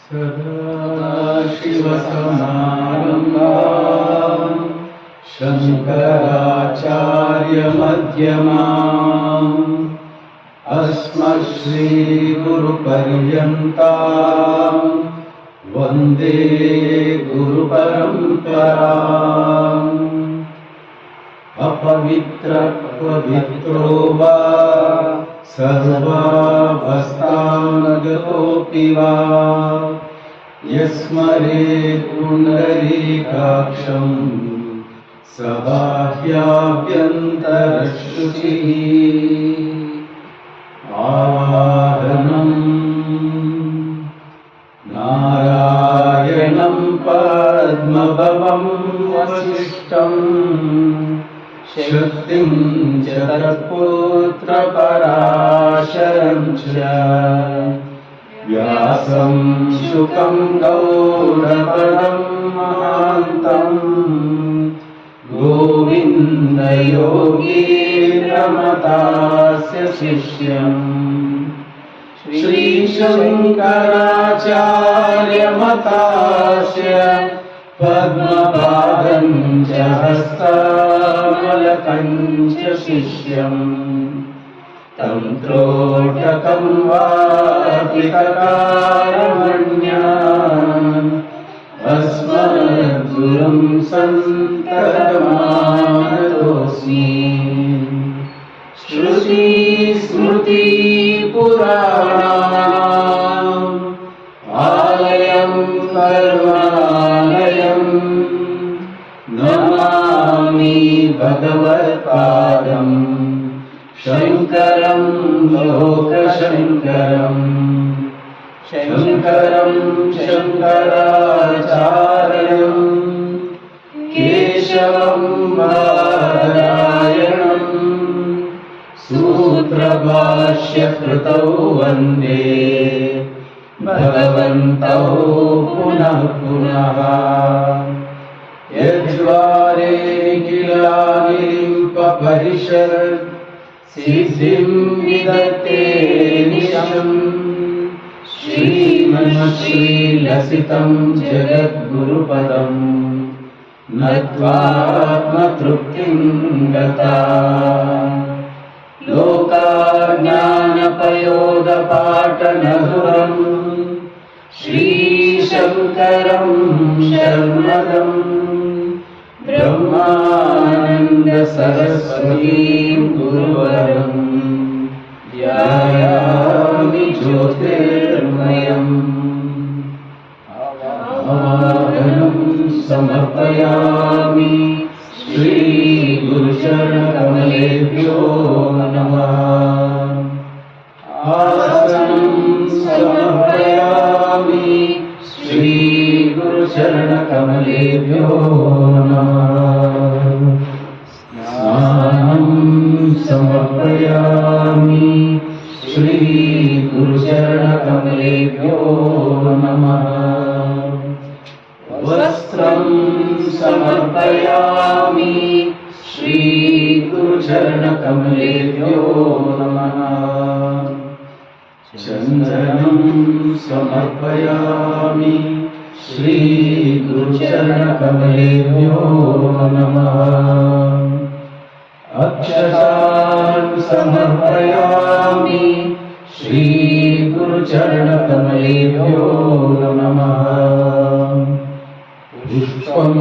सदाशिवसमारम्भाम् शङ्कराचार्यमध्यमाम् अस्मत्श्रीगुरुपर्यन्ताम् वन्दे गुरुपरम्पराम्। अपवित्रपवित्रो वा सर्वावस्थानगतोऽपि वा यस्मरेत् पुण्डरीकाक्षम् स बाह्याभ्यन्तरशुचिः। आवाहनम् नारायणं पद्मभवं वसिष्ठम् शक्तिं च तत्पुत्रपराशरं च व्यासं शुकं गौडपदं महान्तम् गोविन्दयोगीन्द्रमतास्य शिष्यम् श्रीशङ्कराचार्यमतास्य पद्मपादं च हस्तामलकं च शिष्यम् तन्त्रोटकं वापितकारमण्यान् अस्मद्गुरुं सन्ततमानतोऽस्मि। श्रुतिस्मृतिपुराणानाम् आलयं करुणालयम् नमामि भगवत्पादं शङ्करं लोकशङ्करम्। शङ्करं शङ्कराचार्यं केशवं बादरायणं सूत्रभाष्यकृतौ वन्दे भगवन्तौ पुनः पुनः। यद्वारे किलानिं पपरिषत् सिद्धिं विदत्ते निशम् श्रीमन्श्रीलसितं जगद्गुरुपदं नत्वात्मतृप्तिं गता। लोकाज्ञानपयोदपाटनधुरं श्रीशङ्करं शर्मदं ब्रह्मानन्दसरस्वतीं गुरुवरम् ध्यायामि ज्योतिर्मयम्। आवाहनं समर्पयामि श्रीगुरुचरणकमलेभ्यो नमः। आसनं समर्पयामि श्रीगुरुचरणकमलेभ्यो नमः। स्नानं समर्पयामि श्रीगुरुचरणकमलेभ्यो नमः। वस्त्रं समर्पयामि श्रीगुरुचरणकमलेभ्यो नमः। चन्दनं समर्पयामि श्रीगुरुचरणकमलेभ्यो नमः। अक्षतान् समर्पयामि श्रीगुरुचरणकमलेभ्यो नमः। पुष्पं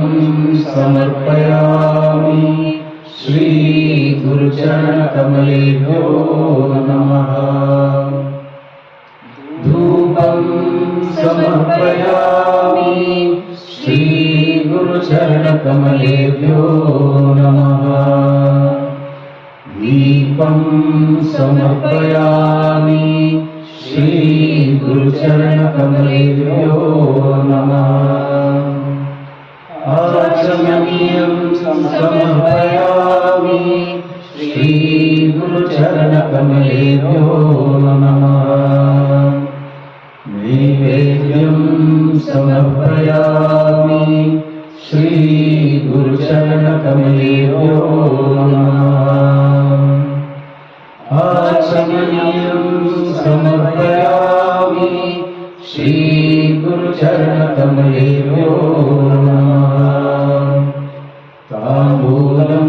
समर्पयामि श्रीगुरुचरणकमलेभ्यो नमः। धूपं समर्पयामि श्रीगुरुचरणकमलेभ्यो नमः। दीपं समर्पयामि श्रीगुरुचरणकमलेभ्यो नमः। आचमनीयं समर्पयामि श्रीगुरुचरणकमलेभ्यो नमः। नैवेद्यं समर्पयामि श्रीगुरुचरणकमलेभ्यो नमः। आचमनीयं समर्पयामि श्रीगुरुचरणकमलेभ्यो नमः। ताम्बूलं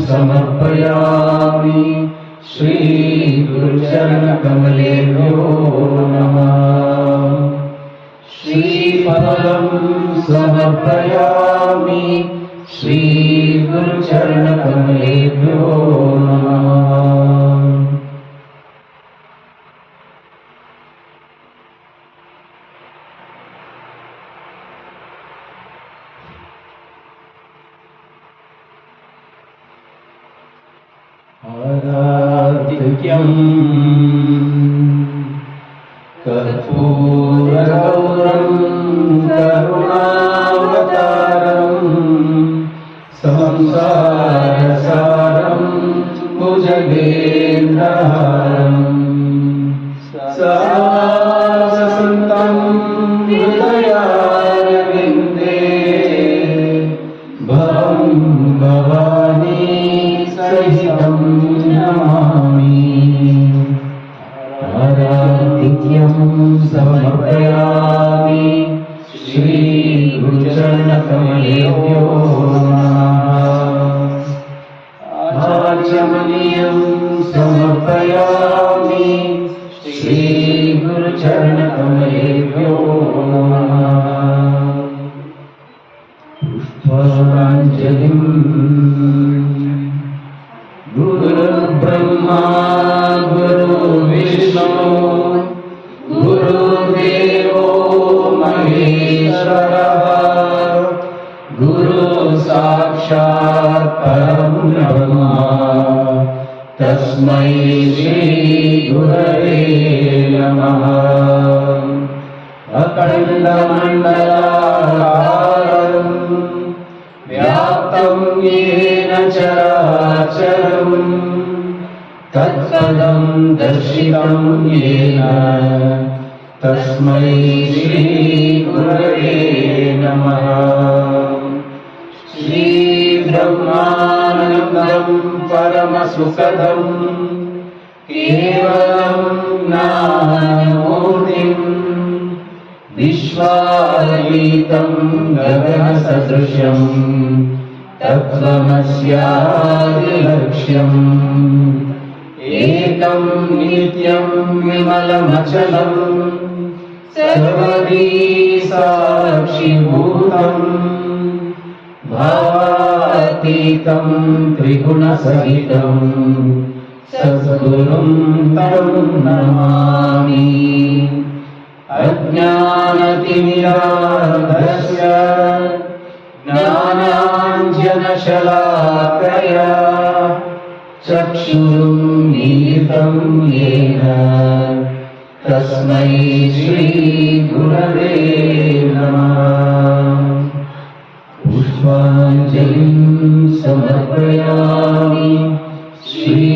समर्पयामि श्रीगुरुचरणकमलेभ्यो नमः। श्रीफलं समर्पयामि श्रीगुरुचरणकमलेभ्यो नमः। आराधिक्यं कर्पूरगौरं करुणावतारं संसारसारं भुजगेन्द्रहारं सदासन्तं हृदयारविन्दे भवं भवानी सहितं नमामि। आराधिक्यं समर्पयामि श्रीगुरुचरणकमलेभ्यो नमः। आचमनीयं समर्पयामि श्रीगुरुचरणकमलेभ्यो नमः। पुष्पाञ्जलिं गुरुर्ब्रह्मा गुरुर्विष्णु गुरुर्देवो महेश्वरः गुरुसाक्षात् परं ब्रह्म तस्मै श्रीगुरवे नमः। अखण्डमण्डलाकारं व्याप्तं येन चराचरं तत्पदं दर्शितं येन तस्मै श्रीगुरवे नमः। श्रीब्रह्मानन्दं परमसुखदं केवलं ज्ञानमूर्तिं विश्वातीतं गगनसदृशं तत्त्वमस्यादिलक्ष्यम् एकं नित्यं विमलमचलं सर्वदी साक्षिभूतं भावातीतं त्रिगुणसहितं सद्गुरुं तं नमामि। अज्ञानतिमिरान्धस्य ज्ञानाञ्जनशलाकया चक्षुरुन्मीलितं येन तस्मै श्रीगुरवे नमः। पुष्पाञ्जलिं समर्पयामि श्री